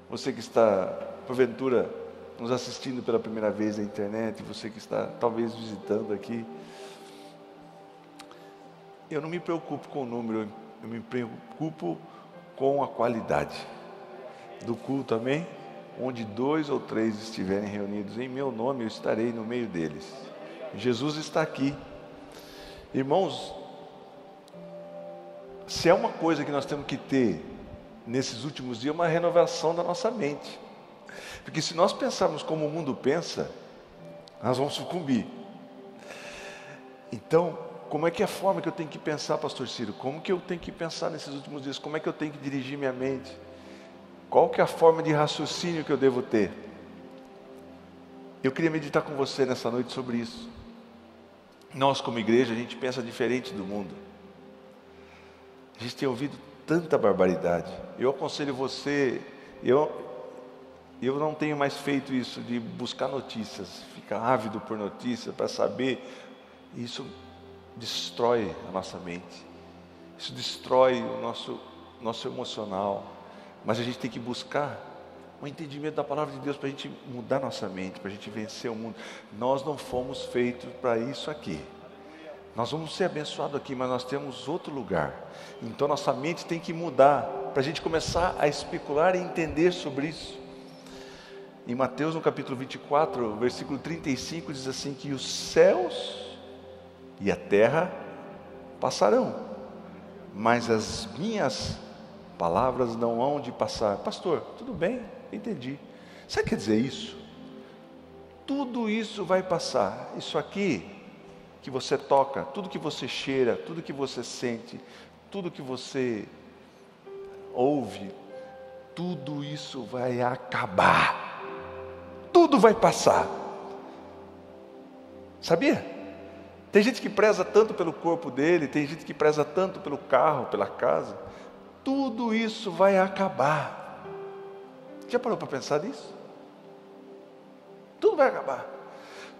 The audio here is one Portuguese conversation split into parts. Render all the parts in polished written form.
você que está, porventura, nos assistindo pela primeira vez na internet, você que está talvez visitando aqui. Eu não me preocupo com o número, eu me preocupo com a qualidade do culto, amém? Onde 2 ou 3 estiverem reunidos em meu nome, eu estarei no meio deles. Jesus está aqui. Irmãos, se é uma coisa que nós temos que ter nesses últimos dias, é uma renovação da nossa mente. Porque se nós pensarmos como o mundo pensa, nós vamos sucumbir. Então, como é que é a forma que eu tenho que pensar, pastor Ciro? Como que eu tenho que pensar nesses últimos dias? Como é que eu tenho que dirigir minha mente? Qual que é a forma de raciocínio que eu devo ter? Eu queria meditar com você nessa noite sobre isso. Nós como igreja, a gente pensa diferente do mundo. A gente tem ouvido tanta barbaridade. Eu aconselho você, eu não tenho mais feito isso de buscar notícias, ficar ávido por notícias para saber. Isso destrói a nossa mente, isso destrói o nosso emocional. Mas a gente tem que buscar um entendimento da palavra de Deus para a gente mudar nossa mente, para a gente vencer o mundo. Nós não fomos feitos para isso aqui. Nós vamos ser abençoados aqui, mas nós temos outro lugar. Então nossa mente tem que mudar, para a gente começar a especular e entender sobre isso. Em Mateus, no capítulo 24, versículo 35, diz assim, que os céus e a terra passarão, mas as minhas palavras não hão de passar. Pastor, tudo bem, entendi. Sabe o que quer dizer isso? Tudo isso vai passar. Isso aqui que você toca, tudo que você cheira, tudo que você sente, tudo que você ouve, tudo isso vai acabar. Tudo vai passar. Sabia? Tem gente que preza tanto pelo corpo dele, tem gente que preza tanto pelo carro, pela casa. Tudo isso vai acabar. Já parou para pensar nisso? Tudo vai acabar.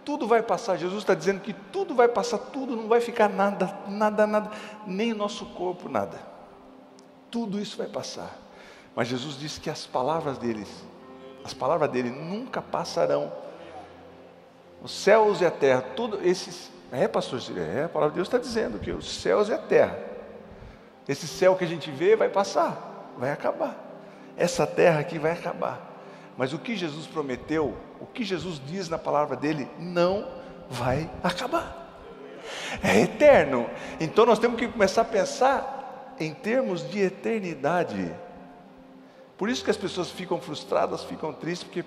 Tudo vai passar. Jesus está dizendo que tudo vai passar, tudo, não vai ficar nada, nem o nosso corpo, nada. Tudo isso vai passar. Mas Jesus disse que as palavras dele nunca passarão. Os céus e a terra, tudo esses... pastor, a palavra de Deus está dizendo que os céus e a terra, esse céu que a gente vê vai passar, vai acabar. Essa terra aqui vai acabar. Mas o que Jesus prometeu, o que Jesus diz na palavra dele, não vai acabar. É eterno. Então nós temos que começar a pensar em termos de eternidade. Por isso que as pessoas ficam frustradas, ficam tristes, porque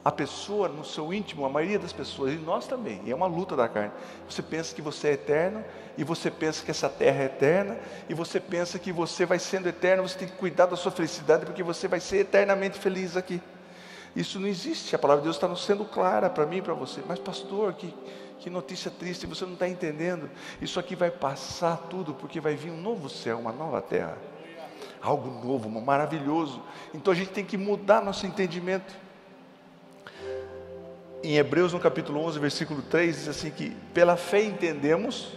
a pessoa no seu íntimo, a maioria das pessoas, e nós também, e é uma luta da carne. Você pensa que você é eterno, e você pensa que essa terra é eterna, e você pensa que você vai sendo eterno, você tem que cuidar da sua felicidade, porque você vai ser eternamente feliz aqui. Isso não existe, a palavra de Deus está sendo clara para mim e para você. Mas pastor, que notícia triste, você não está entendendo. Isso aqui vai passar tudo, porque vai vir um novo céu, uma nova terra. Algo novo, maravilhoso. Então a gente tem que mudar nosso entendimento. Em Hebreus, no capítulo 11, versículo 3, diz assim que pela fé entendemos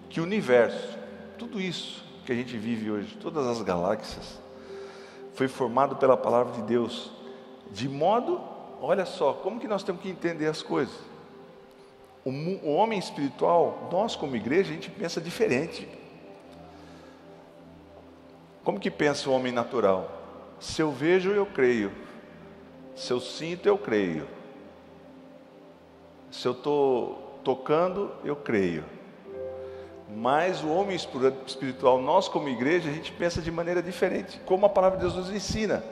que o universo, tudo isso que a gente vive hoje, todas as galáxias, foi formado pela palavra de Deus, de modo, olha só, como que nós temos que entender as coisas. O homem espiritual, nós como igreja, a gente pensa diferente. Como que pensa o homem natural? Se eu vejo, eu creio. Se eu sinto, eu creio. Se eu estou tocando, eu creio. Mas o homem espiritual, nós como igreja, a gente pensa de maneira diferente, como a palavra de Deus nos ensina.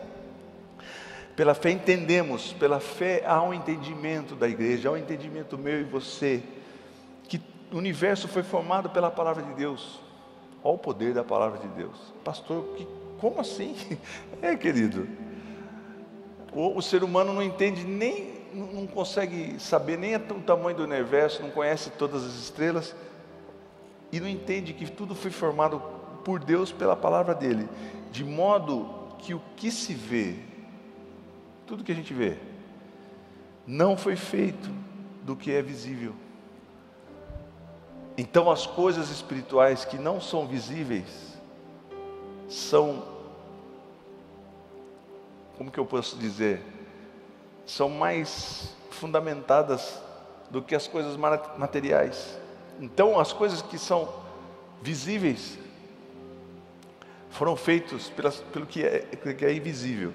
Pela fé entendemos, pela fé há um entendimento da igreja, há um entendimento meu e você, que o universo foi formado pela palavra de Deus. Olha o poder da palavra de Deus. Pastor, como assim? Querido, o ser humano não entende nem, não consegue saber nem o tamanho do universo, não conhece todas as estrelas, e não entende que tudo foi formado por Deus pela palavra dele, de modo que o que se vê, tudo que a gente vê, não foi feito do que é visível. Então as coisas espirituais que não são visíveis, são, como que eu posso dizer, são mais fundamentadas do que as coisas materiais. Então as coisas que são visíveis foram feitas pelo que é invisível,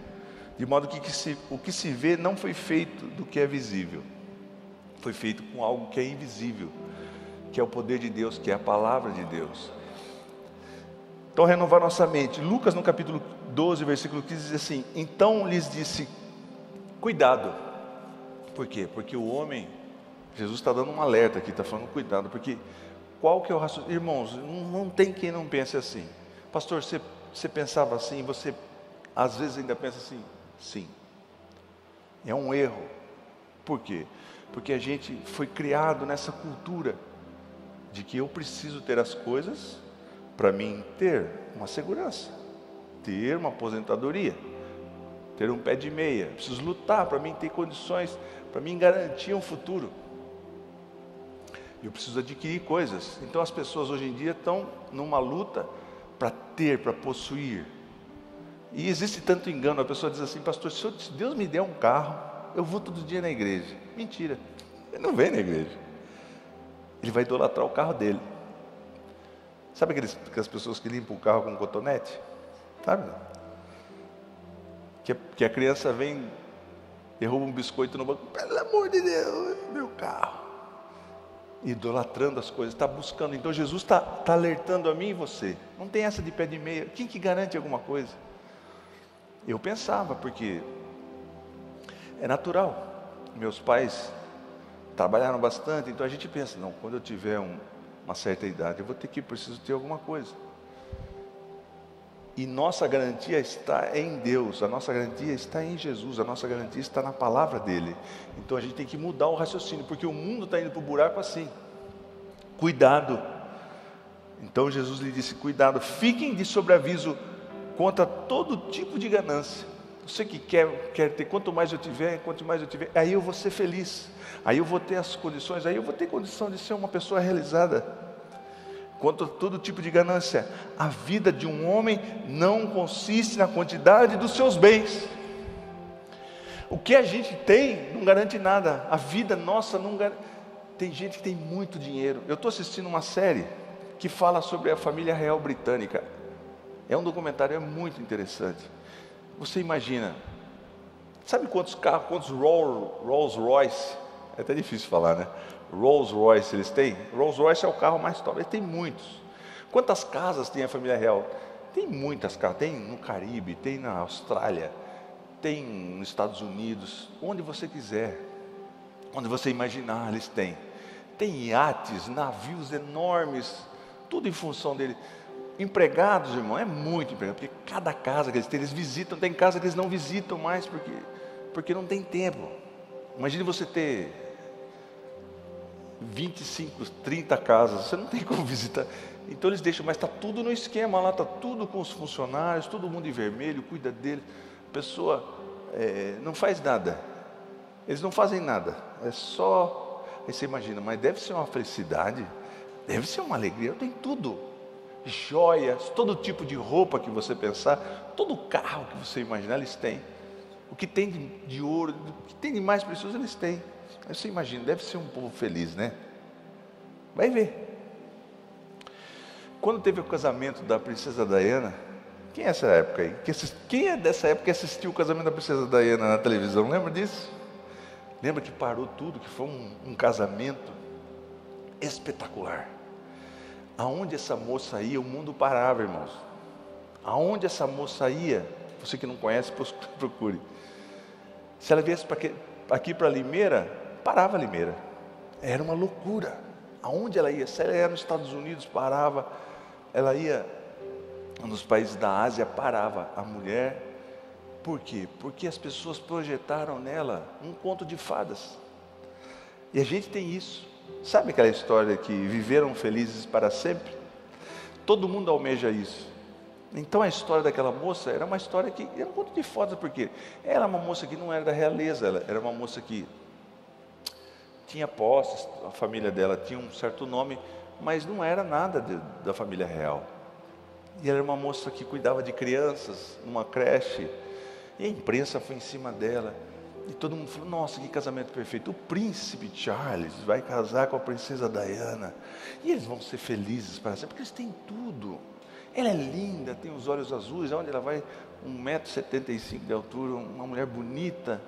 de modo que o que se vê não foi feito do que é visível, foi feito com algo que é invisível, que é o poder de Deus, que é a palavra de Deus. Então, renovar nossa mente. Lucas, no capítulo 12, versículo 15, diz assim: então lhes disse, cuidado. Por quê? Porque o homem, Jesus está dando um alerta aqui, está falando cuidado, porque qual que é o raciocínio? Irmãos, não tem quem não pense assim. Pastor, você pensava assim, você às vezes ainda pensa assim? Sim. É um erro. Por quê? Porque a gente foi criado nessa cultura de que eu preciso ter as coisas para mim ter uma segurança, ter uma aposentadoria, ter um pé de meia. Preciso lutar para mim ter condições, para mim garantir um futuro. Eu preciso adquirir coisas. Então as pessoas hoje em dia estão numa luta para ter, para possuir. E existe tanto engano. A pessoa diz assim: pastor, se Deus me der um carro, eu vou todo dia na igreja. Mentira, ele não vem na igreja, ele vai idolatrar o carro dele. Sabe aquelas pessoas que limpam o carro com cotonete? Sabe? Que a criança vem, derruba um biscoito no banco, pelo amor de Deus, meu carro. Idolatrando as coisas, está buscando. Então Jesus está alertando a mim e você. Não tem essa de pé de meia. Quem que garante alguma coisa? Eu pensava, porque é natural. Meus pais trabalharam bastante, então a gente pensa, não, quando eu tiver uma certa idade, eu preciso ter alguma coisa. E nossa garantia está em Deus, a nossa garantia está em Jesus, a nossa garantia está na palavra dele. Então a gente tem que mudar o raciocínio, porque o mundo está indo para o buraco assim. Cuidado. Então Jesus lhe disse: cuidado, fiquem de sobreaviso contra todo tipo de ganância. Você que quer ter, quanto mais eu tiver, aí eu vou ser feliz, aí eu vou ter as condições, aí eu vou ter condição de ser uma pessoa realizada. Contra todo tipo de ganância. A vida de um homem não consiste na quantidade dos seus bens. O que a gente tem não garante nada. A vida nossa não garante. Tem gente que tem muito dinheiro. Eu estou assistindo uma série que fala sobre a família real britânica. É um documentário, é muito interessante. Você imagina, sabe quantos carros, quantos Rolls Royce, é até difícil falar, né? Rolls Royce eles têm? Rolls Royce é o carro mais top, eles têm muitos. Quantas casas tem a família real? Tem muitas casas, tem no Caribe, tem na Austrália, tem nos Estados Unidos, onde você quiser, onde você imaginar eles têm. Tem iates, navios enormes, tudo em função dele. Empregados, irmão, é muito empregado, porque cada casa que eles têm, eles visitam. Tem casa que eles não visitam mais, porque não tem tempo. Imagine você ter 25, 30 casas, você não tem como visitar. Então eles deixam, mas está tudo no esquema lá, está tudo com os funcionários, todo mundo em vermelho, cuida dele. A pessoa não faz nada, eles não fazem nada, é só. Aí você imagina, mas deve ser uma felicidade, deve ser uma alegria, tem tudo, joias, todo tipo de roupa que você pensar, todo carro que você imaginar, eles têm. O que tem de ouro, o que tem de mais precioso, eles têm. Aí você imagina, deve ser um povo feliz, né? Vai ver. Quando teve o casamento da princesa Diana, quem é essa época aí? Quem é dessa época que assistiu o casamento da princesa Diana na televisão? Lembra disso? Lembra que parou tudo, que foi um casamento espetacular. Aonde essa moça ia, o mundo parava, irmãos. Aonde essa moça ia, você que não conhece, procure. Se ela viesse aqui para Limeira, parava Limeira. Era uma loucura. Aonde ela ia? Se ela ia nos Estados Unidos, parava. Ela ia nos países da Ásia, parava a mulher. Por quê? Porque as pessoas projetaram nela um conto de fadas. E a gente tem isso. Sabe aquela história que viveram felizes para sempre? Todo mundo almeja isso. Então a história daquela moça era uma história que era um conto de fadas, porque ela era uma moça que não era da realeza, ela era uma moça que tinha posses, a família dela tinha um certo nome, mas não era nada da família real. E ela era uma moça que cuidava de crianças numa creche, E a imprensa foi em cima dela. E todo mundo falou, nossa, que casamento perfeito. O príncipe Charles vai casar com a princesa Diana. E eles vão ser felizes para sempre, porque eles têm tudo. Ela é linda, tem os olhos azuis, onde ela vai 1,75 m de altura, uma mulher bonita.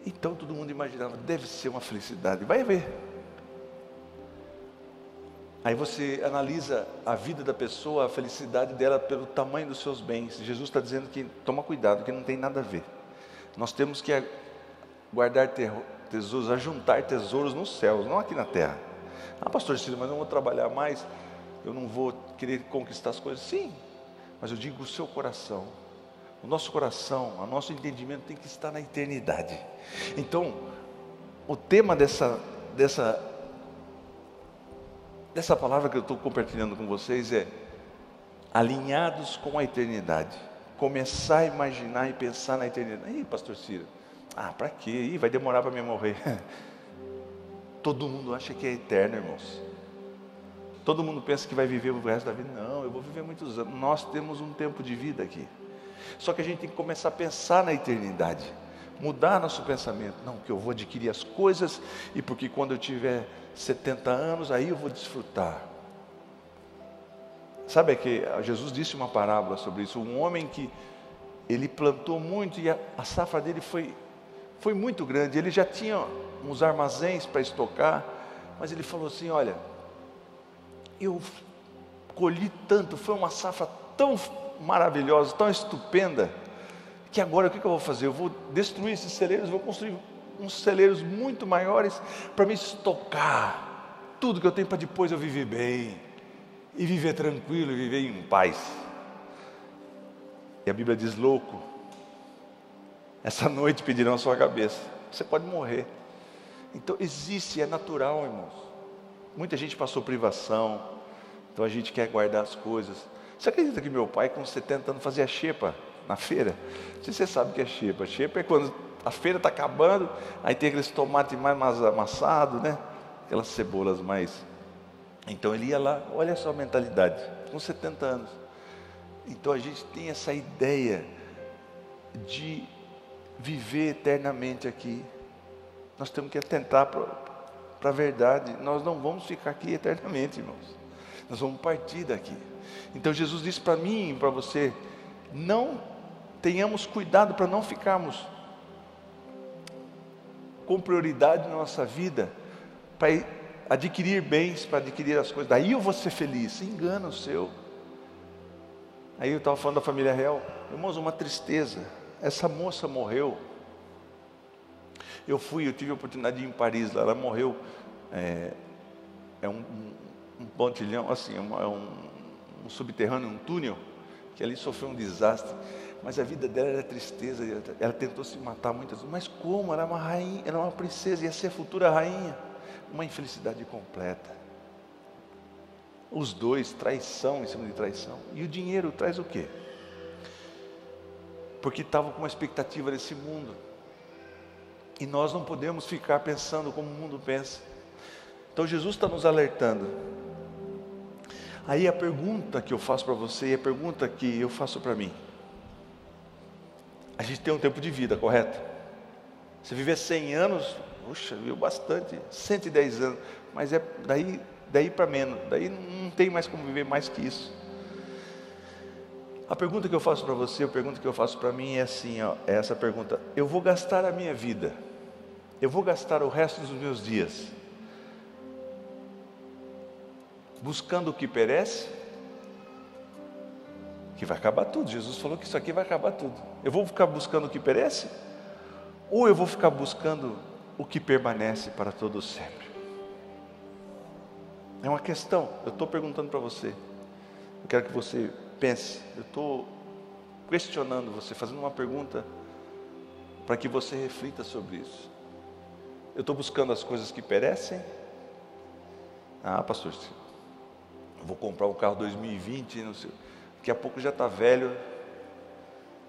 Então todo mundo imaginava, deve ser uma felicidade. Vai ver. Aí você analisa a vida da pessoa, a felicidade dela pelo tamanho dos seus bens. Jesus está dizendo que toma cuidado, que não tem nada a ver. Nós temos que guardar tesouros, ajuntar tesouros nos céus, não aqui na terra. Ah, pastor Ciro, mas eu não vou trabalhar mais, eu não vou querer conquistar as coisas. Sim, mas eu digo o seu coração. O nosso coração, o nosso entendimento tem que estar na eternidade. Então, o tema dessa palavra que eu estou compartilhando com vocês é alinhados com a eternidade. Começar a imaginar e pensar na eternidade. Ih, pastor Ciro, para quê? Ih, vai demorar para me morrer. Todo mundo acha que é eterno, irmãos. Todo mundo pensa que vai viver o resto da vida. Não, eu vou viver muitos anos. Nós temos um tempo de vida aqui. Só que a gente tem que começar a pensar na eternidade. Mudar nosso pensamento. Não, que eu vou adquirir as coisas e porque quando eu tiver 70 anos, aí eu vou desfrutar. Sabe que Jesus disse uma parábola sobre isso. Um homem que ele plantou muito e a safra dele foi muito grande. Ele já tinha uns armazéns para estocar, mas ele falou assim, olha, eu colhi tanto, foi uma safra tão maravilhosa, tão estupenda, que agora o que eu vou fazer? Eu vou destruir esses celeiros, vou construir uns celeiros muito maiores para me estocar tudo que eu tenho para depois eu viver bem e viver tranquilo e viver em paz. E a Bíblia diz, louco, essa noite pedirão a sua cabeça, você pode morrer. Então existe, é natural, irmãos. Muita gente passou privação, então a gente quer guardar as coisas. Você acredita que meu pai com 70 anos fazia xepa na feira? Não sei se você sabe o que é xepa. Xepa é quando a feira está acabando, aí tem aqueles tomates mais amassados, né? Aquelas cebolas mais... Então ele ia lá, olha só a mentalidade, com 70 anos. Então a gente tem essa ideia de viver eternamente aqui. Nós temos que atentar para a verdade. Nós não vamos ficar aqui eternamente, irmãos. Nós vamos partir daqui. Então Jesus disse para mim e para você, não tenhamos cuidado para não ficarmos com prioridade na nossa vida, para adquirir bens, para adquirir as coisas, daí eu vou ser feliz. Engano o seu. Aí eu estava falando da família real, irmãos, uma tristeza, essa moça morreu. Eu tive a oportunidade de ir em Paris, lá ela morreu, um pontilhão, assim, um subterrâneo, um túnel, que ali sofreu um desastre, mas a vida dela era tristeza, ela tentou se matar muitas vezes, mas como? Ela era uma rainha, era uma princesa, ia ser a futura rainha, uma infelicidade completa. Os dois, traição em cima de traição, e o dinheiro traz o quê? Porque estavam com uma expectativa desse mundo, e nós não podemos ficar pensando como o mundo pensa. Então Jesus está nos alertando. Aí a pergunta que eu faço para você e a pergunta que eu faço para mim, a gente tem um tempo de vida, correto? Se viver 100 anos, puxa, viveu bastante, 110 anos, mas é daí para menos, daí não tem mais como viver mais que isso. A pergunta que eu faço para você, a pergunta que eu faço para mim é assim, é essa pergunta: eu vou gastar a minha vida, eu vou gastar o resto dos meus dias buscando o que perece, que vai acabar tudo. Jesus falou que isso aqui vai acabar tudo. Eu vou ficar buscando o que perece, ou eu vou ficar buscando o que permanece para todo sempre? É uma questão, eu estou perguntando para você, eu quero que você pense, eu estou questionando você, fazendo uma pergunta para que você reflita sobre isso. Eu estou buscando as coisas que perecem? Pastor, eu vou comprar um carro 2020, não sei, daqui a pouco já está velho.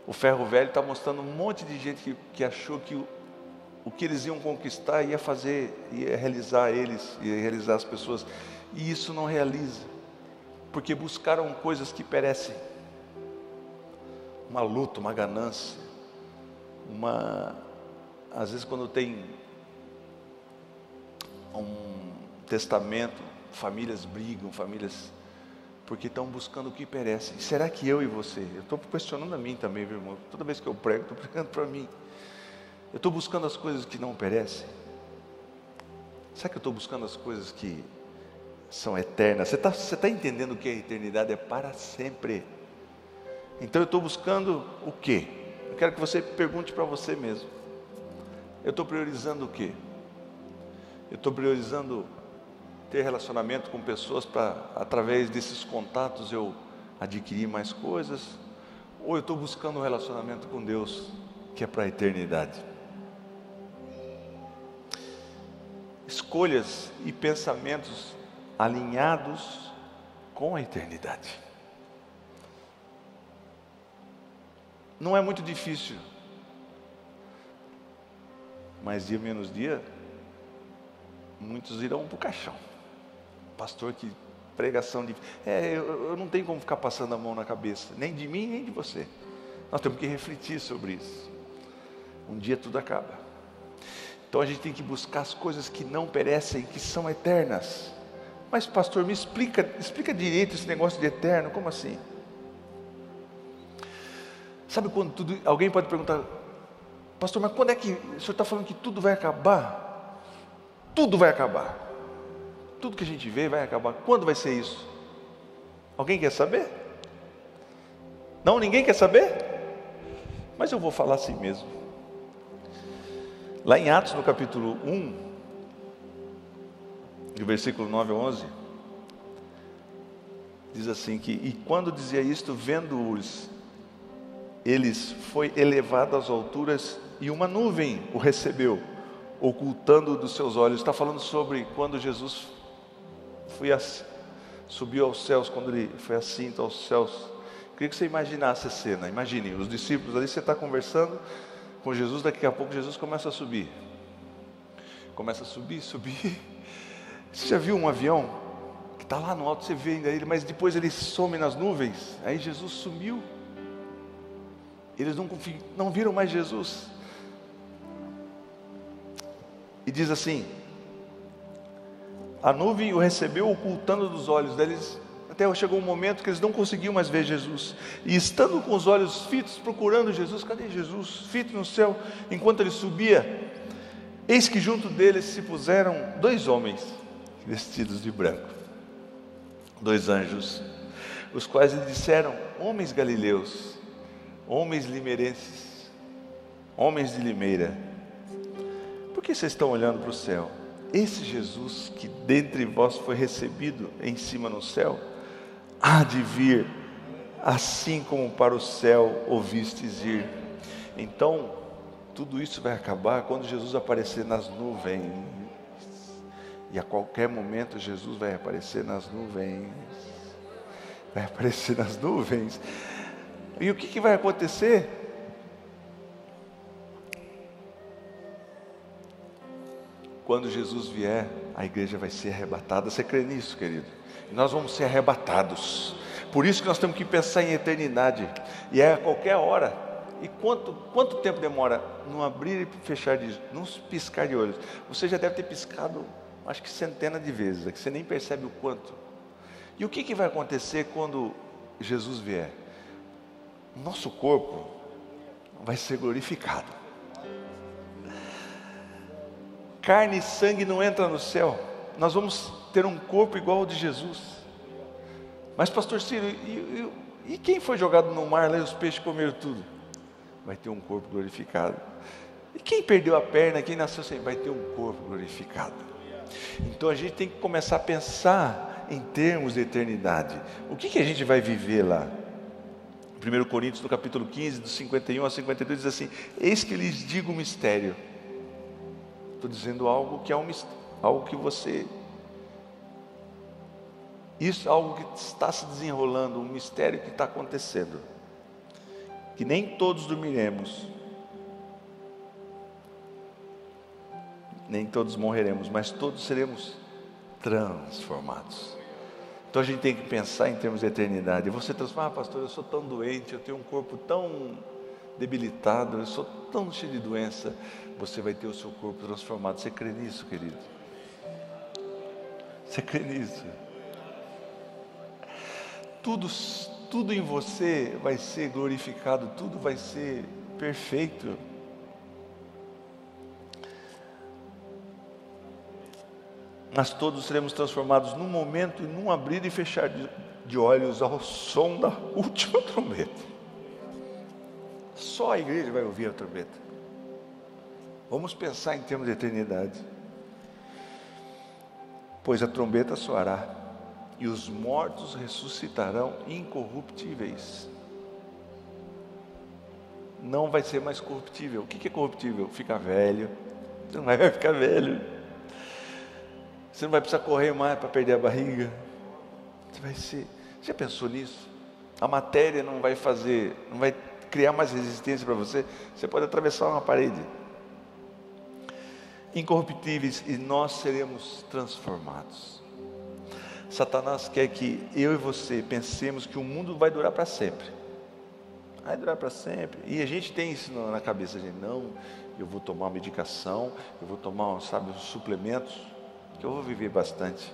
O ferro velho está mostrando um monte de gente que achou que o que eles iam conquistar ia realizar eles, ia realizar as pessoas, e isso não realiza, porque buscaram coisas que perecem. uma luta, uma ganância, às vezes quando tem um testamento, famílias brigam, porque estão buscando o que perece. Será que eu e você, eu estou questionando a mim também, meu irmão, toda vez que eu prego, estou pregando para mim, eu estou buscando as coisas que não perecem? Será que eu estou buscando as coisas que são eternas? Você está entendendo que a eternidade é para sempre? Então eu estou buscando o quê? Eu quero que você pergunte para você mesmo. Eu estou priorizando o quê? Eu estou priorizando ter relacionamento com pessoas para, através desses contatos, eu adquirir mais coisas? Ou eu estou buscando um relacionamento com Deus, que é para a eternidade? Escolhas e pensamentos alinhados com a eternidade. Não é muito difícil, mas dia menos dia, muitos irão para o caixão. Pastor, que pregação de... eu não tenho como ficar passando a mão na cabeça, nem de mim, nem de você. Nós temos que refletir sobre isso. Um dia tudo acaba. Então a gente tem que buscar as coisas que não perecem, que são eternas. Mas pastor, me explica direito esse negócio de eterno, como assim? Sabe quando alguém pode perguntar, pastor, mas quando é que o senhor está falando que tudo vai acabar? Tudo vai acabar. Tudo que a gente vê vai acabar. Quando vai ser isso? Alguém quer saber? Não, ninguém quer saber? Mas eu vou falar assim mesmo. Lá em Atos, no capítulo 1, do versículo 9 a 11, diz assim que, e quando dizia isto, vendo-os, eles foi elevado às alturas e uma nuvem o recebeu, ocultando dos seus olhos. Está falando sobre quando Jesus subiu aos céus, quando ele foi assinto aos céus. Eu queria que você imaginasse a cena. Imagine, os discípulos ali, você está conversando com Jesus, daqui a pouco Jesus começa a subir. Começa a subir. Você já viu um avião que está lá no alto, você vê ainda ele, mas depois ele some nas nuvens. Aí Jesus sumiu. Eles não viram mais Jesus. E diz assim, a nuvem o recebeu ocultando dos olhos deles, até chegou um momento que eles não conseguiam mais ver Jesus, e estando com os olhos fitos, procurando Jesus, cadê Jesus? Fito no céu, enquanto ele subia, eis que junto deles se puseram 2 homens, vestidos de branco, 2 anjos, os quais lhe disseram, homens galileus, homens limeirenses, homens de Limeira, por que vocês estão olhando para o céu? Esse Jesus que dentre vós foi recebido em cima no céu, há de vir, assim como para o céu ouvistes ir. Então, tudo isso vai acabar quando Jesus aparecer nas nuvens. E a qualquer momento Jesus vai aparecer nas nuvens. Vai aparecer nas nuvens. E o que vai acontecer? Quando Jesus vier, a igreja vai ser arrebatada. Você crê nisso, querido? E nós vamos ser arrebatados. Por isso que nós temos que pensar em eternidade. E é a qualquer hora. E quanto tempo demora? Num abrir e fechar num piscar de olhos. Você já deve ter piscado, acho que centenas de vezes, que você nem percebe o quanto. E o que vai acontecer quando Jesus vier? Nosso corpo vai ser glorificado. Carne e sangue não entra no céu. Nós vamos ter um corpo igual ao de Jesus. Mas pastor Ciro, e quem foi jogado no mar lá e os peixes comeram tudo? Vai ter um corpo glorificado. E quem perdeu a perna, quem nasceu sem, vai ter um corpo glorificado. Então a gente tem que começar a pensar em termos de eternidade. O que a gente vai viver lá? 1 Coríntios, no capítulo 15, do 51 a 52, diz assim, eis que lhes digo um mistério. Estou dizendo algo que é um mistério, algo que você... Isso é algo que está se desenrolando, um mistério que está acontecendo. Que nem todos dormiremos, nem todos morreremos, mas todos seremos transformados. Então a gente tem que pensar em termos de eternidade. Você transforma, pastor, eu sou tão doente, eu tenho um corpo tão debilitado, eu sou tão cheio de doença. Você vai ter o seu corpo transformado. Você crê nisso, querido? Você crê nisso? Tudo em você vai ser glorificado, tudo vai ser perfeito. Nós todos seremos transformados num momento e num abrir e fechar de olhos ao som da última trombeta. Só a igreja vai ouvir a trombeta. Vamos pensar em termos de eternidade. Pois a trombeta soará e os mortos ressuscitarão incorruptíveis. Não vai ser mais corruptível. O que é corruptível? Ficar velho. Você não vai ficar velho. Você não vai precisar correr mais para perder a barriga. Você vai ser. Você já pensou nisso? A matéria não vai criar mais resistência para você. Você pode atravessar uma parede. Incorruptíveis, e nós seremos transformados. Satanás quer que eu e você pensemos que o mundo vai durar para sempre. Vai durar para sempre. E a gente tem isso na cabeça. A gente, não, eu vou tomar uma medicação, eu vou tomar, uns suplementos, que eu vou viver bastante.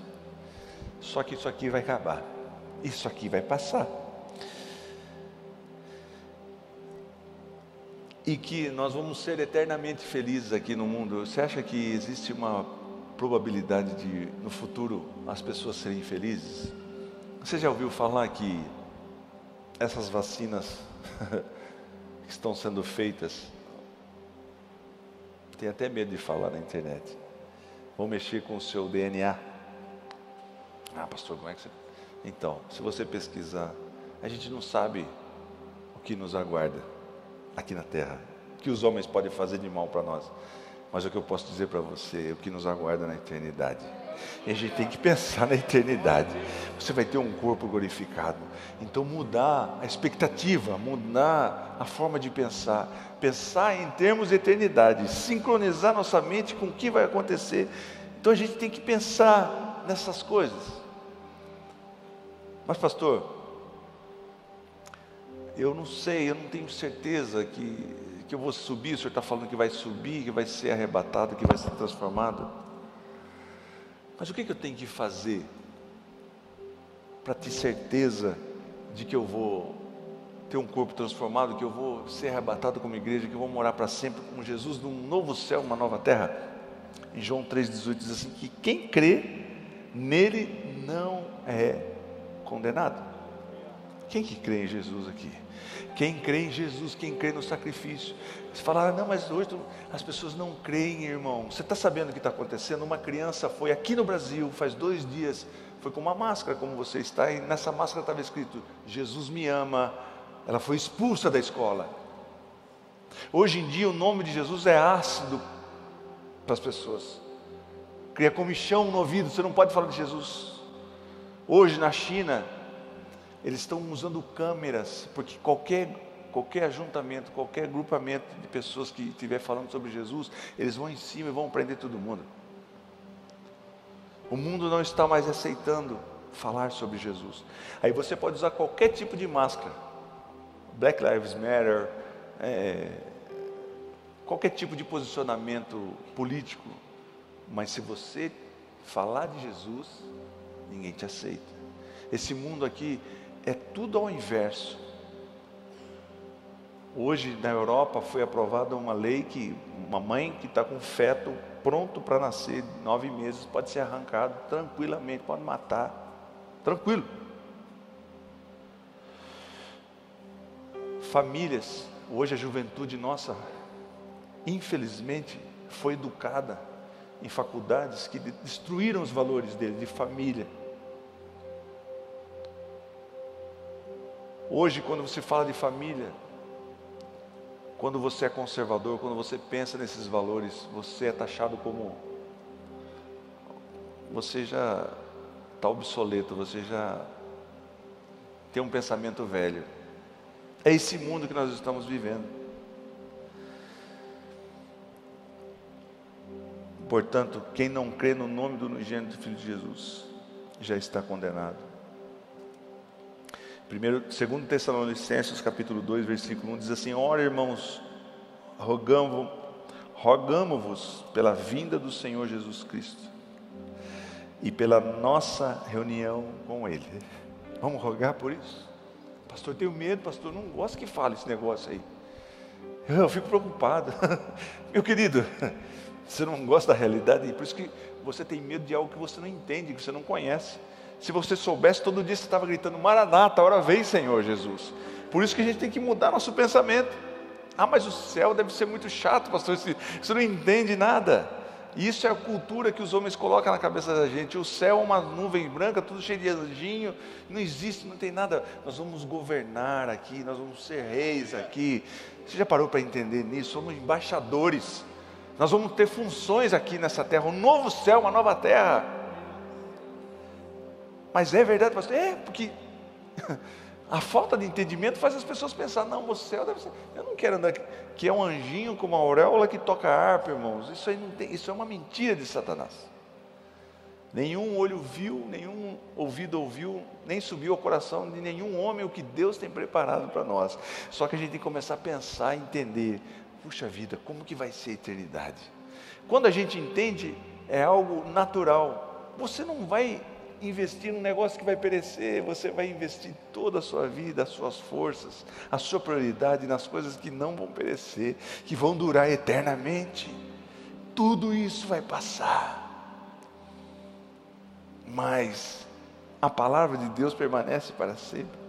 Só que isso aqui vai acabar. Isso aqui vai passar. E que nós vamos ser eternamente felizes aqui no mundo. Você acha que existe uma probabilidade de, no futuro, as pessoas serem felizes? Você já ouviu falar que essas vacinas que estão sendo feitas, tem até medo de falar na internet, vão mexer com o seu DNA? Ah, pastor, como é que você... Então, se você pesquisar, a gente não sabe o que nos aguarda aqui na terra, o que os homens podem fazer de mal para nós, mas o que eu posso dizer para você é o que nos aguarda na eternidade. E a gente tem que pensar na eternidade. Você vai ter um corpo glorificado. Então mudar a expectativa, mudar a forma de pensar, pensar em termos de eternidade, sincronizar nossa mente com o que vai acontecer. Então a gente tem que pensar nessas coisas. Mas pastor, eu não sei, eu não tenho certeza que eu vou subir. O senhor está falando que vai subir, que vai ser arrebatado, que vai ser transformado. Mas o que eu tenho que fazer para ter certeza de que eu vou ter um corpo transformado, que eu vou ser arrebatado como igreja, que eu vou morar para sempre com Jesus num novo céu, uma nova terra? Em João 3,18 diz assim, que quem crê nele não é condenado. Quem que crê em Jesus aqui? Quem crê em Jesus, quem crê no sacrifício. Você fala, não, mas hoje as pessoas não creem, irmão. Você está sabendo o que está acontecendo? Uma criança foi aqui no Brasil, faz 2 dias, foi com uma máscara como você está, e nessa máscara estava escrito, Jesus me ama. Ela foi expulsa da escola. Hoje em dia o nome de Jesus é ácido para as pessoas. Cria comichão no ouvido, você não pode falar de Jesus. Hoje na China, eles estão usando câmeras, porque qualquer ajuntamento, qualquer grupamento de pessoas que estiver falando sobre Jesus, eles vão em cima e vão prender todo mundo. O mundo não está mais aceitando falar sobre Jesus. Aí você pode usar qualquer tipo de máscara, Black Lives Matter, qualquer tipo de posicionamento político, mas se você falar de Jesus, ninguém te aceita. Esse mundo aqui é tudo ao inverso. Hoje na Europa foi aprovada uma lei que uma mãe que está com feto pronto para nascer, 9 meses, pode ser arrancado tranquilamente, pode matar, tranquilo. Famílias, hoje a juventude nossa, infelizmente, foi educada em faculdades que destruíram os valores dele, de família. Hoje, quando você fala de família, quando você é conservador, quando você pensa nesses valores, você é taxado como, você já está obsoleto, você já tem um pensamento velho. É esse mundo que nós estamos vivendo. Portanto, quem não crê no nome do unigênito Filho de Jesus, já está condenado. Segundo Tessalonicenses, capítulo 2, versículo 1, diz assim: ora, irmãos, rogamo-vos pela vinda do Senhor Jesus Cristo e pela nossa reunião com Ele. Vamos rogar por isso? Pastor, tenho medo, pastor, não gosto que fale esse negócio aí. Eu fico preocupado. Meu querido, você não gosta da realidade, por isso que você tem medo de algo que você não entende, que você não conhece. Se você soubesse, todo dia você estava gritando: Maranata, a hora vem, Senhor Jesus. Por isso que a gente tem que mudar nosso pensamento. Ah, mas o céu deve ser muito chato, pastor, você não entende nada. Isso é a cultura que os homens colocam na cabeça da gente. O céu é uma nuvem branca, tudo cheio de anjinho. Não existe, não tem nada. Nós vamos governar aqui, nós vamos ser reis aqui. Você já parou para entender nisso? Somos embaixadores. Nós vamos ter funções aqui nessa terra, um novo céu, uma nova terra. Mas é verdade, pastor? É, porque a falta de entendimento faz as pessoas pensar: não, o céu deve ser... Eu não quero andar que é um anjinho com uma auréola que toca harpa, irmãos. Isso aí não tem, isso é uma mentira de Satanás. Nenhum olho viu, nenhum ouvido ouviu, nem subiu ao coração de nenhum homem o que Deus tem preparado para nós. Só que a gente tem que começar a pensar, entender: puxa vida, como que vai ser a eternidade? Quando a gente entende, é algo natural. Você não vai investir num negócio que vai perecer, você vai investir toda a sua vida, as suas forças, a sua prioridade nas coisas que não vão perecer, que vão durar eternamente. Tudo isso vai passar, mas a palavra de Deus permanece para sempre.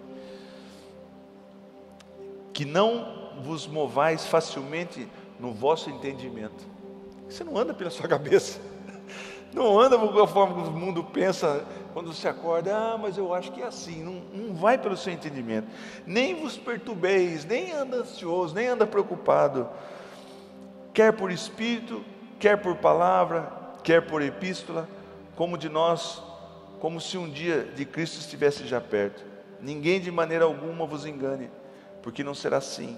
Que não vos movais facilmente no vosso entendimento. Você não anda pela sua cabeça, não anda da forma que o mundo pensa. Quando você acorda: ah, mas eu acho que é assim. Não vai pelo seu entendimento. Nem vos perturbeis, nem anda ansioso, nem anda preocupado, quer por espírito, quer por palavra, quer por epístola, como se um dia de Cristo estivesse já perto. Ninguém de maneira alguma vos engane, porque não será assim,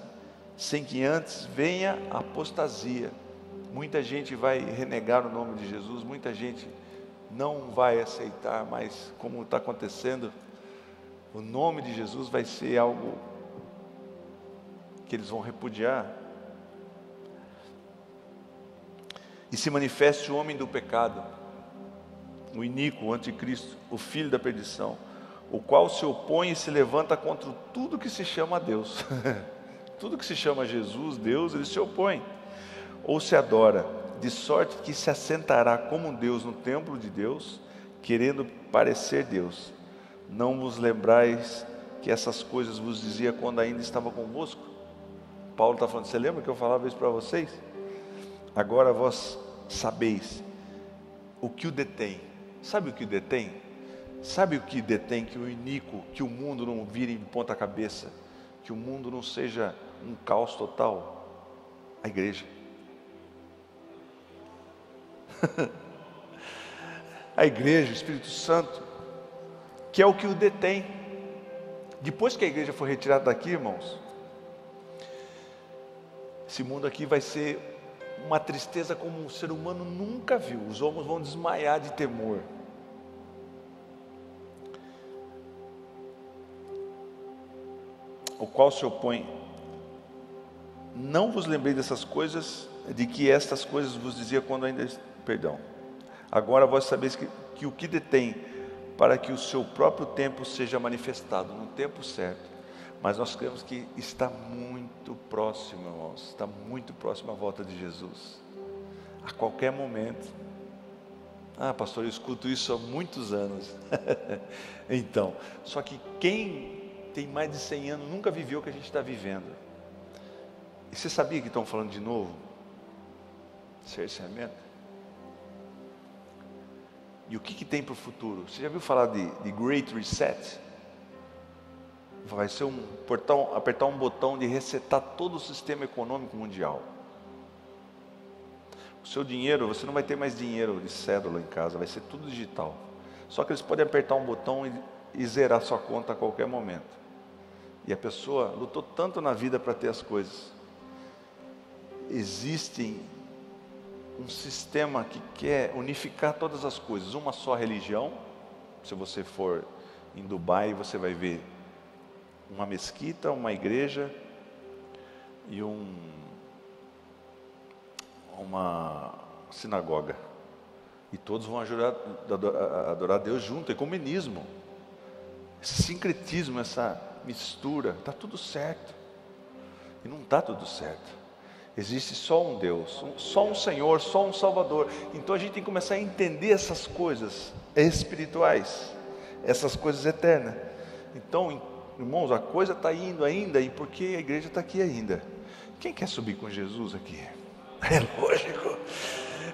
sem que antes venha a apostasia. Muita gente vai renegar o nome de Jesus, muita gente não vai aceitar mais, como está acontecendo. O nome de Jesus vai ser algo que eles vão repudiar. E se manifeste o homem do pecado, o iníquo, o anticristo, o filho da perdição, o qual se opõe e se levanta contra tudo que se chama Deus. Tudo que se chama Jesus, Deus, ele se opõe, ou se adora, de sorte que se assentará como Deus no templo de Deus, querendo parecer Deus. Não vos lembrais que essas coisas vos dizia quando ainda estava convosco? Paulo está falando: você lembra que eu falava isso para vocês? Agora vós sabeis o que o detém. Sabe o que o detém? Sabe o que detém que o iníquo, que o mundo não vire em ponta cabeça, que o mundo não seja um caos total? A igreja. A igreja, o Espírito Santo, que é o que o detém. Depois que a igreja for retirada daqui, irmãos, esse mundo aqui vai ser uma tristeza como o ser humano nunca viu. Os homens vão desmaiar de temor. O qual se opõe. Não vos lembrei dessas coisas, de que estas coisas vos dizia quando ainda... Perdão. Agora vós sabeis que o que detém, para que o seu próprio tempo seja manifestado, no tempo certo. Mas nós cremos que está muito próximo, irmãos, está muito próximo a volta de Jesus. A qualquer momento. Ah, pastor, eu escuto isso há muitos anos. Então, só que quem tem mais de 100 anos nunca viveu o que a gente está vivendo. E você sabia que estão falando de novo? Cerceamento. E o que tem para o futuro? Você já viu falar de Great Reset? Vai ser apertar um botão de resetar todo o sistema econômico mundial. O seu dinheiro, você não vai ter mais dinheiro de cédula em casa, vai ser tudo digital. Só que eles podem apertar um botão e zerar sua conta a qualquer momento. E a pessoa lutou tanto na vida para ter as coisas. Existe um sistema que quer unificar todas as coisas, uma só religião. Se você for em Dubai, você vai ver uma mesquita, uma igreja e uma sinagoga. E todos vão adorar a Deus junto, ecumenismo. Esse sincretismo, essa mistura, está tudo certo. E não está tudo certo. Existe só um Deus, só um Senhor, só um Salvador. Então a gente tem que começar a entender essas coisas espirituais, essas coisas eternas. Então, irmãos, a coisa está indo ainda, e porque a igreja está aqui ainda. Quem quer subir com Jesus aqui? É lógico.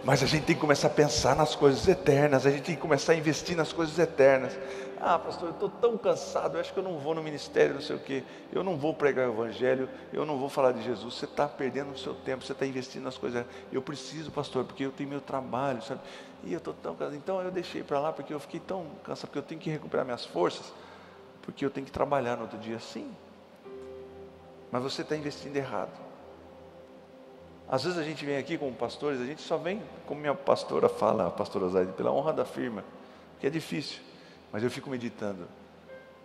Mas a gente tem que começar a pensar nas coisas eternas, a gente tem que começar a investir nas coisas eternas. Ah, pastor, eu estou tão cansado, eu acho que eu não vou no ministério, não sei o quê, eu não vou pregar o evangelho, eu não vou falar de Jesus. Você está perdendo o seu tempo, você está investindo nas coisas. Eu preciso, pastor, porque eu tenho meu trabalho, sabe? E eu estou tão cansado. Então eu deixei para lá, porque eu fiquei tão cansado, porque eu tenho que recuperar minhas forças, porque eu tenho que trabalhar no outro dia. Sim, mas você está investindo errado. Às vezes a gente vem aqui como pastores, a gente só vem, como minha pastora fala, a pastora Zaide, pela honra da firma, que é difícil, mas eu fico meditando,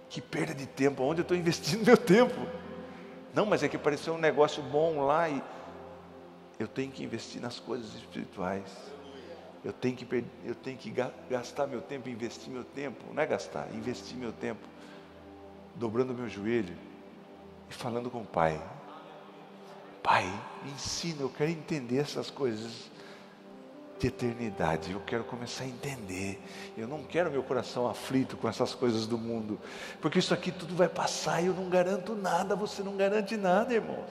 que perda de tempo, onde eu estou investindo meu tempo? Não, mas é que apareceu um negócio bom lá, e eu tenho que investir nas coisas espirituais, eu tenho que gastar meu tempo, investir meu tempo, não é gastar, investir meu tempo, dobrando meu joelho, e falando com o Pai. Pai, me ensina, eu quero entender essas coisas de eternidade, eu quero começar a entender. Eu não quero meu coração aflito com essas coisas do mundo, porque isso aqui tudo vai passar e eu não garanto nada. Você não garante nada, irmãos.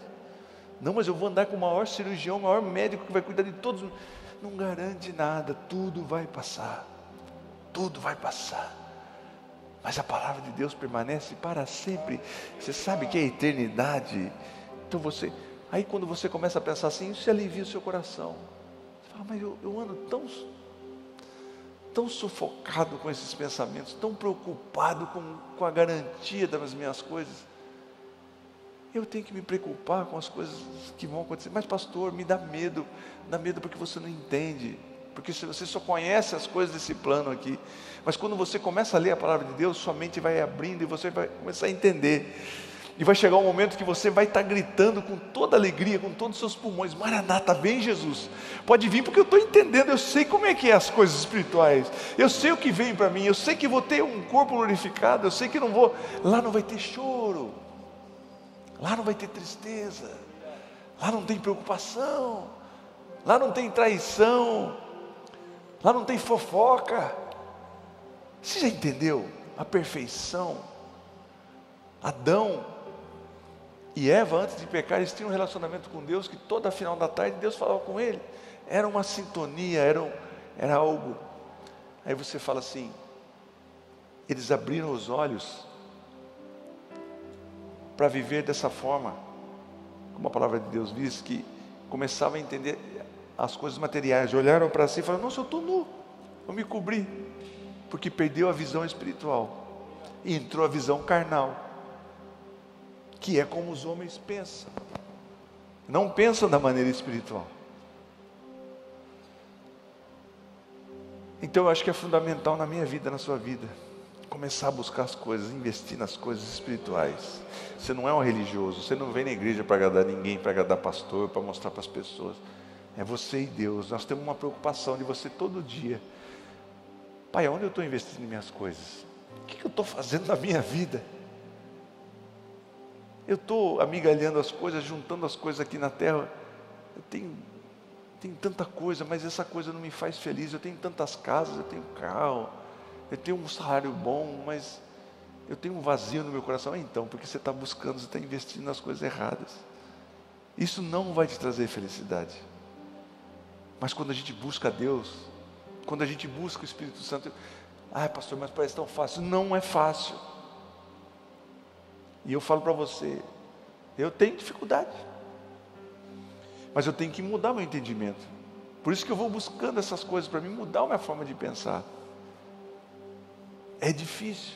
Não, mas eu vou andar com o maior cirurgião, o maior médico que vai cuidar de todos. Não garante nada, tudo vai passar. Tudo vai passar. Mas a palavra de Deus permanece para sempre. Você sabe que é a eternidade. Então aí quando você começa a pensar assim, isso alivia o seu coração. Você fala, mas eu ando tão sufocado com esses pensamentos, tão preocupado com a garantia das minhas coisas. Eu tenho que me preocupar com as coisas que vão acontecer. Mas pastor, me dá medo porque você não entende. Porque se você só conhece as coisas desse plano aqui. Mas quando você começa a ler a palavra de Deus, sua mente vai abrindo e você vai começar a entender. E vai chegar um momento que você vai estar gritando com toda alegria, com todos os seus pulmões: Maranata, vem Jesus. Pode vir, porque eu estou entendendo, eu sei como é que é as coisas espirituais. Eu sei o que vem para mim, eu sei que vou ter um corpo glorificado, eu sei que lá não vai ter choro, lá não vai ter tristeza, lá não tem preocupação, lá não tem traição, lá não tem fofoca. Você já entendeu a perfeição? Adão e Eva, antes de pecar, eles tinham um relacionamento com Deus, que toda final da tarde Deus falava com ele. Era uma sintonia, era algo. Aí você fala assim, eles abriram os olhos para viver dessa forma, como a palavra de Deus diz, que começavam a entender as coisas materiais, olharam para si e falaram: nossa, eu estou nu, eu me cobri, porque perdeu a visão espiritual e entrou a visão carnal, que é como os homens pensam, não pensam da maneira espiritual. Então eu acho que é fundamental na minha vida, na sua vida, começar a buscar as coisas, investir nas coisas espirituais. Você não é um religioso, você não vem na igreja para agradar ninguém, para agradar pastor, para mostrar para as pessoas. É você e Deus. Nós temos uma preocupação de você todo dia. Pai, onde eu estou investindo minhas coisas? O que eu estou fazendo na minha vida? Eu estou amigalhando as coisas, juntando as coisas aqui na terra. Eu tenho tanta coisa, mas essa coisa não me faz feliz. Eu tenho tantas casas, eu tenho carro, eu tenho um salário bom, mas eu tenho um vazio no meu coração. Então, porque você está buscando, você está investindo nas coisas erradas. Isso não vai te trazer felicidade. Mas quando a gente busca Deus, quando a gente busca o Espírito Santo, pastor, mas parece tão fácil. Não é fácil. E eu falo para você, eu tenho dificuldade, mas eu tenho que mudar meu entendimento. Por isso que eu vou buscando essas coisas, para mim mudar a minha forma de pensar. É difícil.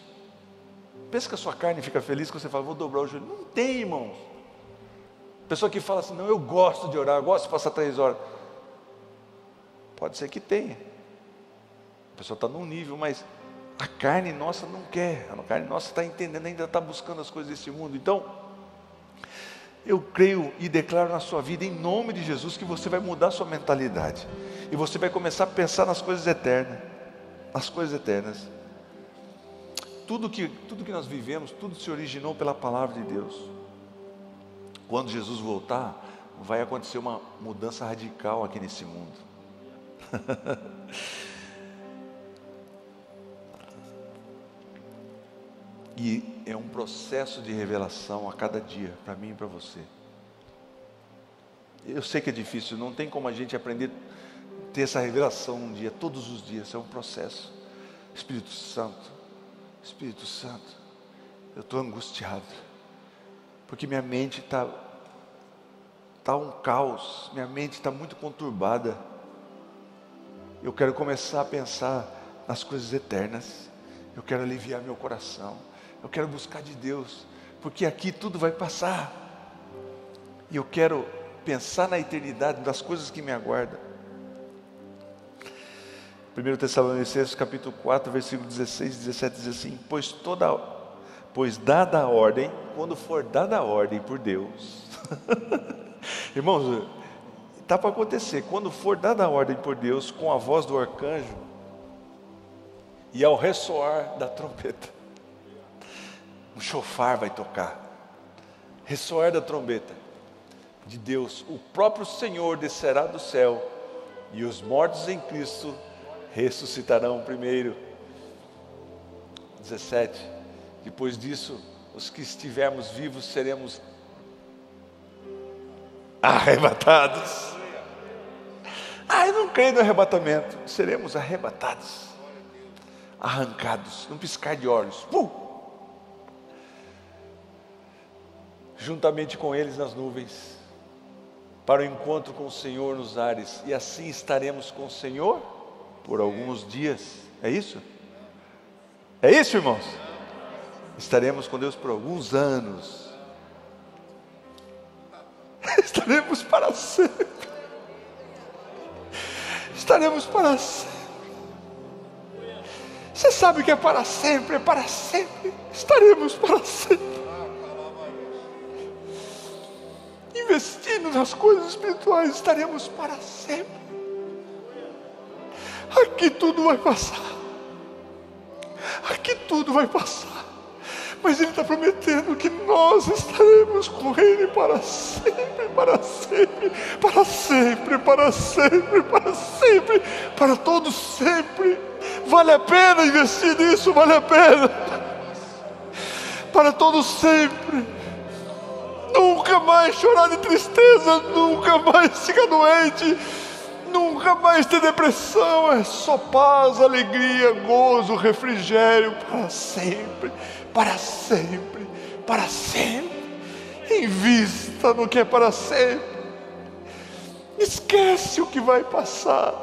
Pensa que a sua carne fica feliz quando você fala: vou dobrar o joelho. Não tem, irmãos. Pessoa que fala assim: não, eu gosto de orar, eu gosto de passar 3 horas. Pode ser que tenha. A pessoa está num nível, mas A carne nossa não quer, a carne nossa está entendendo, ainda está buscando as coisas desse mundo. Então, eu creio e declaro na sua vida, em nome de Jesus, que você vai mudar a sua mentalidade. E você vai começar a pensar nas coisas eternas. Nas coisas eternas. Tudo que nós vivemos, tudo se originou pela palavra de Deus. Quando Jesus voltar, vai acontecer uma mudança radical aqui nesse mundo. E é um processo de revelação a cada dia, para mim e para você. Eu sei que é difícil, não tem como a gente aprender a ter essa revelação um dia, todos os dias, é um processo. Espírito Santo, eu estou angustiado, porque minha mente está um caos, minha mente está muito conturbada. Eu quero começar a pensar nas coisas eternas, eu quero aliviar meu coração, eu quero buscar de Deus, porque aqui tudo vai passar, e eu quero pensar na eternidade, das coisas que me aguardam. 1 Tessalonicenses capítulo 4, versículo 16 e 17 diz assim: Pois dada a ordem, quando for dada a ordem por Deus, irmãos, está para acontecer, quando for dada a ordem por Deus, com a voz do arcanjo, e ao ressoar da trombeta, um chofar vai tocar, ressoar da trombeta de Deus, o próprio Senhor descerá do céu, e os mortos em Cristo ressuscitarão primeiro. 17. Depois disso, os que estivermos vivos seremos arrebatados. Eu não creio no arrebatamento. Seremos arrebatados, arrancados, num piscar de olhos, juntamente com eles nas nuvens, para o encontro com o Senhor nos ares, e assim estaremos com o Senhor por alguns dias. É isso? É isso, irmãos? Estaremos com Deus por alguns anos. Estaremos para sempre. Estaremos para sempre. Você sabe o que é para sempre? É para sempre. Estaremos para sempre. Investindo nas coisas espirituais, estaremos para sempre. Aqui tudo vai passar. Aqui tudo vai passar. Mas Ele está prometendo que nós estaremos com Ele para sempre, para sempre, para sempre, para sempre, para sempre, para todos sempre. Vale a pena investir nisso, vale a pena. Para todos sempre. Nunca mais chorar de tristeza, nunca mais ficar doente, nunca mais ter depressão. É só paz, alegria, gozo, refrigério para sempre, para sempre, para sempre. Invista no que é para sempre. Esquece o que vai passar.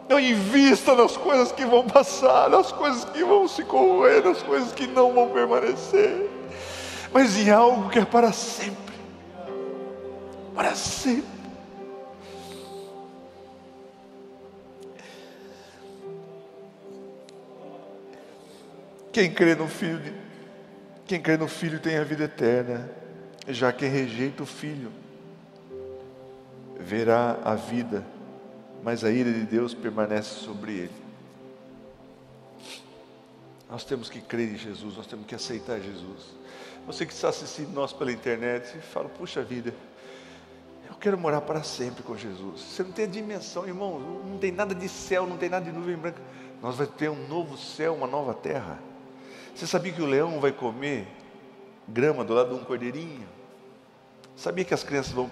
Não invista nas coisas que vão passar, nas coisas que vão se corroer, nas coisas que não vão permanecer, mas em algo que é para sempre. Para sempre. Quem crê no Filho tem a vida eterna. Já quem rejeita o Filho verá a vida, mas a ira de Deus permanece sobre ele. Nós temos que crer em Jesus, nós temos que aceitar Jesus. Você que está assistindo nós pela internet, fala: puxa vida, eu quero morar para sempre com Jesus. Você não tem a dimensão, irmão, não tem nada de céu, não tem nada de nuvem branca. Nós vamos ter um novo céu, uma nova terra. Você sabia que o leão vai comer grama do lado de um cordeirinho? Sabia que as crianças vão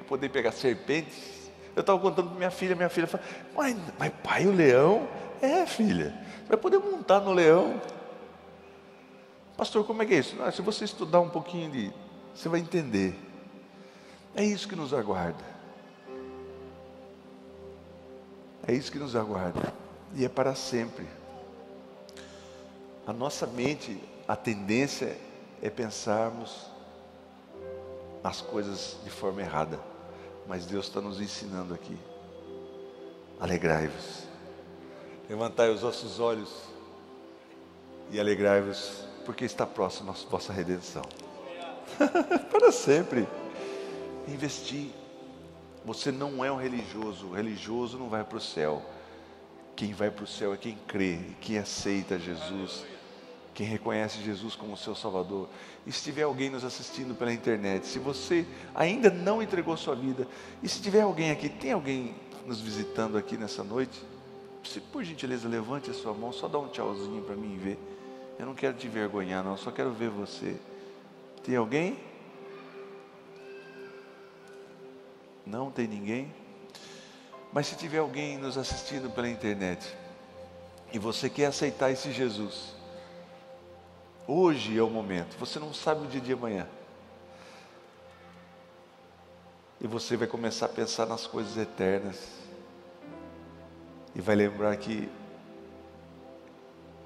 poder pegar serpentes? Eu estava contando para minha filha fala: mas pai, o leão? É, filha, você vai poder montar no leão. Pastor, como é que é isso? Se você estudar um pouquinho, você vai entender. É isso que nos aguarda. É isso que nos aguarda. E é para sempre. A nossa mente, a tendência é pensarmos as coisas de forma errada. Mas Deus está nos ensinando aqui. Alegrai-vos. Levantai os vossos olhos e alegrai-vos, porque está próxima a vossa redenção. Para sempre. Investir. Você não é um religioso. O religioso não vai para o céu. Quem vai para o céu é quem crê, quem aceita Jesus, quem reconhece Jesus como seu Salvador. E se tiver alguém nos assistindo pela internet, se você ainda não entregou sua vida, e se tiver alguém aqui, tem alguém nos visitando aqui nessa noite? Se por gentileza levante a sua mão, só dá um tchauzinho para mim ver. Eu não quero te envergonhar não, só quero ver você. Tem alguém? Não tem ninguém? Mas se tiver alguém nos assistindo pela internet, e você quer aceitar esse Jesus, hoje é o momento. Você não sabe o dia de amanhã. E você vai começar a pensar nas coisas eternas. E vai lembrar que,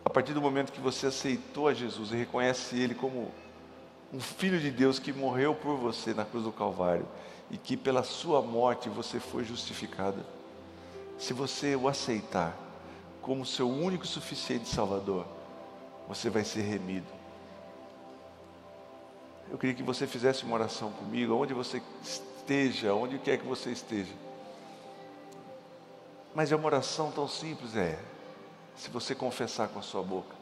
a partir do momento que você aceitou a Jesus e reconhece Ele como um Filho de Deus que morreu por você na cruz do Calvário, e que pela sua morte você foi justificado. Se você o aceitar como seu único e suficiente Salvador, você vai ser remido. Eu queria que você fizesse uma oração comigo, onde você esteja, onde quer que você esteja. Mas é uma oração tão simples, se você confessar com a sua boca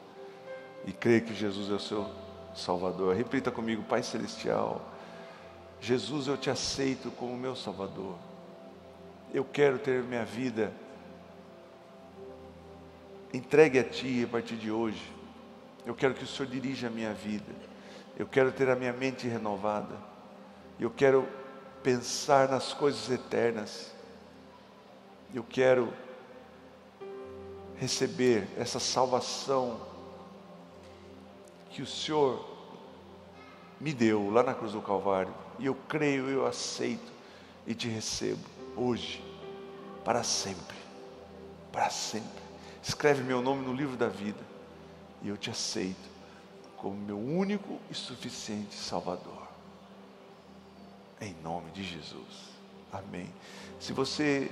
e crer que Jesus é o seu Salvador. Repita comigo: Pai Celestial, Jesus, eu te aceito como meu Salvador. Eu quero ter minha vida entregue a Ti a partir de hoje. Eu quero que o Senhor dirija a minha vida. Eu quero ter a minha mente renovada. Eu quero pensar nas coisas eternas. Eu quero receber essa salvação que o Senhor me deu lá na cruz do Calvário. E eu creio, eu aceito e te recebo hoje, para sempre. Para sempre. Escreve meu nome no livro da vida e eu te aceito como meu único e suficiente Salvador. Em nome de Jesus. Amém. Se você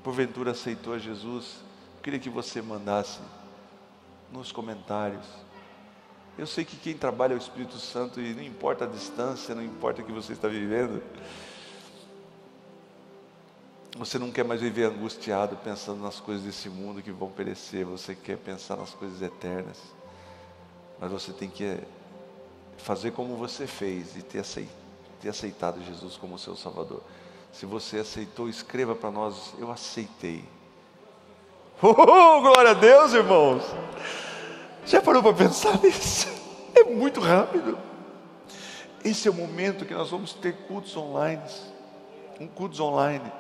porventura aceitou a Jesus, eu queria que você mandasse nos comentários. Eu sei que quem trabalha é o Espírito Santo e não importa a distância, não importa o que você está vivendo. Você não quer mais viver angustiado pensando nas coisas desse mundo que vão perecer. Você quer pensar nas coisas eternas. Mas você tem que fazer como você fez e ter aceitado Jesus como seu Salvador. Se você aceitou, escreva para nós: eu aceitei. Glória a Deus, irmãos. Já parou para pensar nisso? É muito rápido. Esse é o momento que nós vamos ter cultos online. Cultos online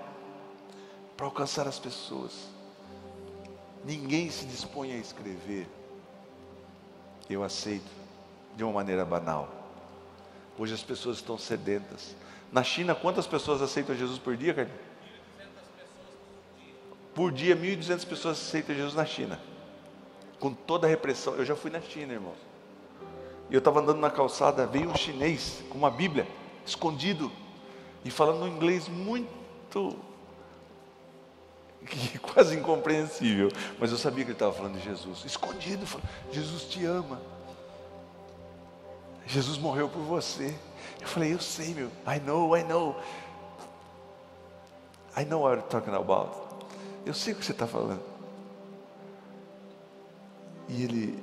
para alcançar as pessoas. Ninguém se dispõe a escrever eu aceito de uma maneira banal. Hoje as pessoas estão sedentas. Na China, quantas pessoas aceitam Jesus por dia, Carlinhos? Por dia, 1.200 pessoas aceitam Jesus na China. Com toda a repressão. Eu já fui na China, irmãos. E eu estava andando na calçada, veio um chinês com uma Bíblia, escondido, e falando um inglês muito, quase incompreensível. Mas eu sabia que ele estava falando de Jesus. Escondido, falando: Jesus te ama. Jesus morreu por você. Eu falei: eu sei, meu. I know what you're talking about. Eu sei o que você está falando. E ele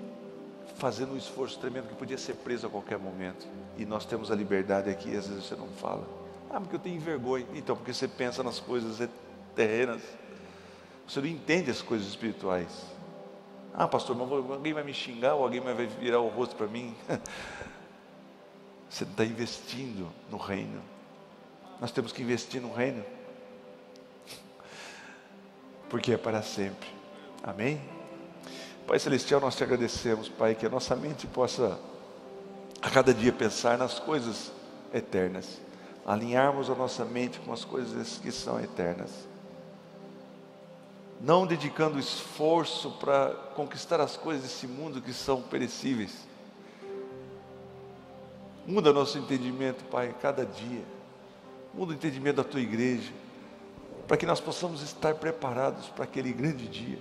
fazendo um esforço tremendo, que podia ser preso a qualquer momento. E nós temos a liberdade aqui, e às vezes você não fala. Porque eu tenho vergonha. Então, porque você pensa nas coisas terrenas. Você não entende as coisas espirituais. Pastor, mas alguém vai me xingar, ou alguém vai virar o rosto para mim? Você não está investindo no reino. Nós temos que investir no reino, porque é para sempre. Amém? Pai Celestial, nós te agradecemos, Pai, que a nossa mente possa a cada dia pensar nas coisas eternas, alinharmos a nossa mente com as coisas que são eternas, não dedicando esforço para conquistar as coisas desse mundo que são perecíveis. Muda nosso entendimento, Pai, cada dia. Muda o entendimento da Tua igreja, para que nós possamos estar preparados para aquele grande dia,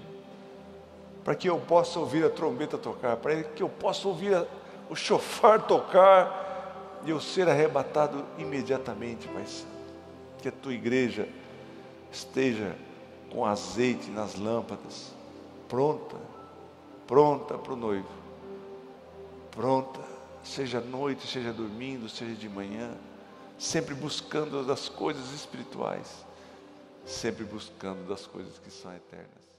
para que eu possa ouvir a trombeta tocar, para que eu possa ouvir o chofar tocar e eu ser arrebatado imediatamente, Pai Santo. Que a tua igreja esteja com azeite nas lâmpadas, pronta para o noivo, pronta, seja à noite, seja dormindo, seja de manhã, sempre buscando das coisas espirituais, sempre buscando das coisas que são eternas.